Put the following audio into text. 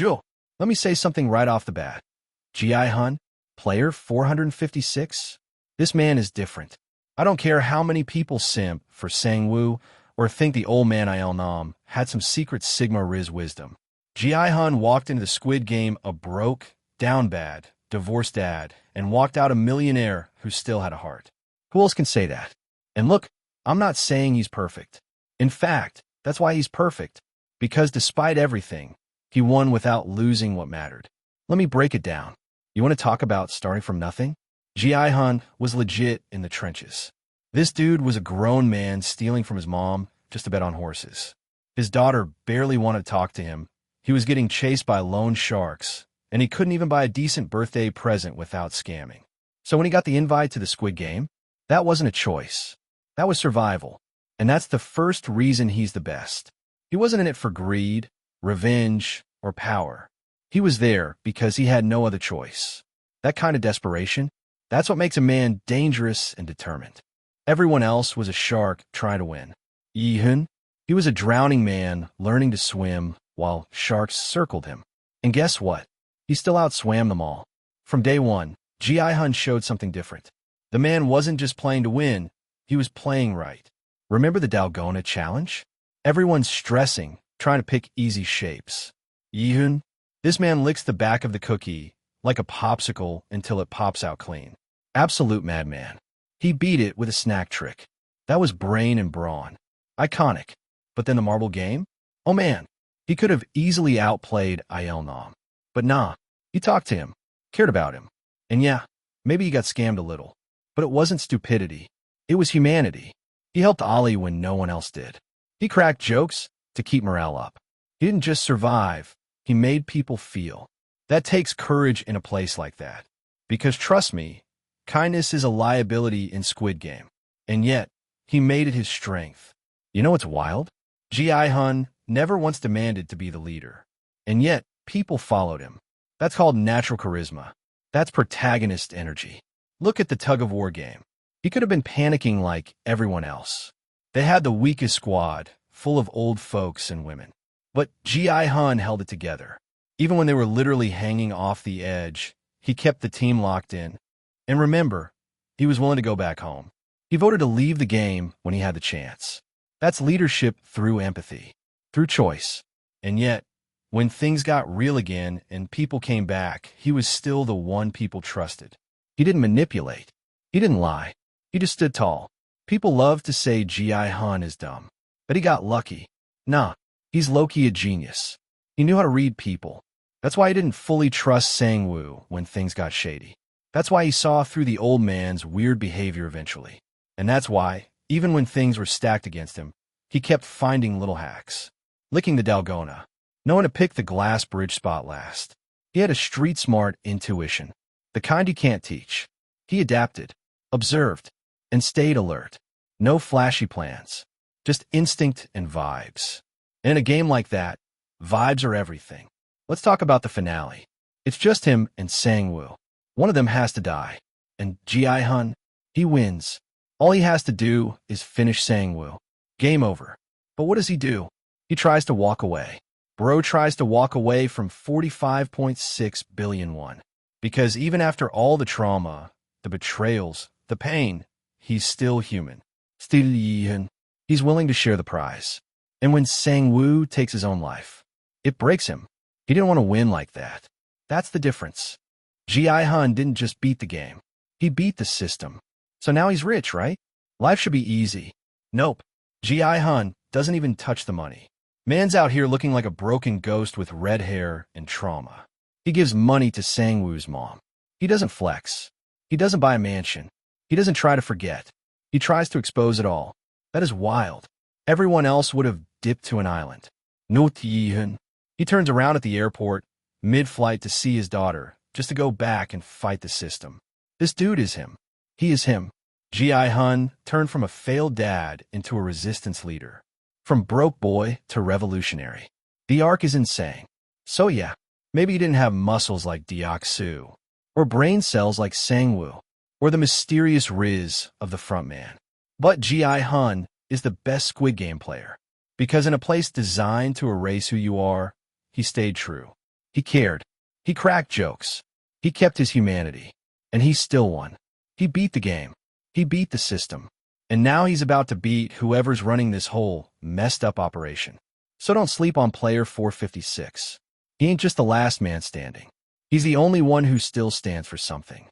Jul, let me say something right off the bat. Gi-hun, player 456? This man is different. I don't care how many people simp for Sang-woo or think the old man Il-nam had some secret Sigma Riz wisdom. Gi-hun walked into the Squid Game a broke, down bad, divorced dad and walked out a millionaire who still had a heart. Who else can say that? And look, I'm not saying he's perfect. In fact, that's why he's perfect. Because despite everything, he won without losing what mattered. Let me break it down. You want to talk about starting from nothing? Gi-hun was legit in the trenches. This dude was a grown man stealing from his mom just to bet on horses. His daughter barely wanted to talk to him. He was getting chased by loan sharks, and he couldn't even buy a decent birthday present without scamming. So when he got the invite to the Squid Game, that wasn't a choice. That was survival. And that's the first reason he's the best. He wasn't in it for greed, revenge, or power. He was there because he had no other choice. That kind of desperation, that's what makes a man dangerous and determined. Everyone else was a shark trying to win. Gi-hun, he was a drowning man learning to swim while sharks circled him. And guess what? He still outswam them all. From day one, Gi-hun showed something different. The man wasn't just playing to win, he was playing right. Remember the Dalgona challenge? Everyone's stressing, trying to pick easy shapes. Gi-hun, this man licks the back of the cookie like a popsicle until it pops out clean. Absolute madman. He beat it with a snack trick. That was brain and brawn. Iconic. But then the marble game? Oh man, he could have easily outplayed Il-nam. But nah, he talked to him, cared about him. And yeah, maybe he got scammed a little. But it wasn't stupidity. It was humanity. He helped Ollie when no one else did. He cracked jokes to keep morale up. He didn't just survive, he made people feel. That takes courage in a place like that. Because trust me, kindness is a liability in Squid Game. And yet, he made it his strength. You know what's wild? Gi-hun never once demanded to be the leader. And yet, people followed him. That's called natural charisma. That's protagonist energy. Look at the tug-of-war game. He could have been panicking like everyone else. They had the weakest squad, full of old folks and women. But Gi-hun held it together. Even when they were literally hanging off the edge, he kept the team locked in. And remember, he was willing to go back home. He voted to leave the game when he had the chance. That's leadership through empathy, through choice. And yet, when things got real again and people came back, he was still the one people trusted. He didn't manipulate. He didn't lie. He just stood tall. People love to say Gi-hun is dumb, but he got lucky. Nah, he's low-key a genius. He knew how to read people. That's why he didn't fully trust Sang-woo when things got shady. That's why he saw through the old man's weird behavior eventually. And that's why, even when things were stacked against him, he kept finding little hacks. Licking the Dalgona, knowing to pick the glass bridge spot last. He had a street-smart intuition, the kind you can't teach. He adapted, observed, and stayed alert. No flashy plans, just instinct and vibes. And in a game like that, vibes are everything. Let's talk about the finale. It's just him and Sang-woo. One of them has to die. And Gi-hun, he wins. All he has to do is finish Sang-woo. Game over. But what does he do? He tries to walk away. Bro tries to walk away from 45.6 billion won. Because even after all the trauma, the betrayals, the pain, he's still human. Still Gi-hun. He's willing to share the prize. And when Sang-woo takes his own life, it breaks him. He didn't want to win like that. That's the difference. Gi-hun didn't just beat the game. He beat the system. So now he's rich, right? Life should be easy. Nope. Gi-hun doesn't even touch the money. Man's out here looking like a broken ghost with red hair and trauma. He gives money to Sang-woo's mom. He doesn't flex. He doesn't buy a mansion. He doesn't try to forget. He tries to expose it all. That is wild. Everyone else would have dipped to an island. Not Gi-hun. He turns around at the airport, mid-flight to see his daughter, just to go back and fight the system. This dude is him. He is him. Gi-hun turned from a failed dad into a resistance leader. From broke boy to revolutionary. The arc is insane. So yeah, maybe he didn't have muscles like Deok-soo, or brain cells like Sang-woo, or the mysterious Riz of the frontman. But Gi-hun is the best Squid Game player. Because in a place designed to erase who you are, he stayed true. He cared. He cracked jokes. He kept his humanity. And he still won. He beat the game. He beat the system. And now he's about to beat whoever's running this whole messed up operation. So don't sleep on player 456. He ain't just the last man standing. He's the only one who still stands for something.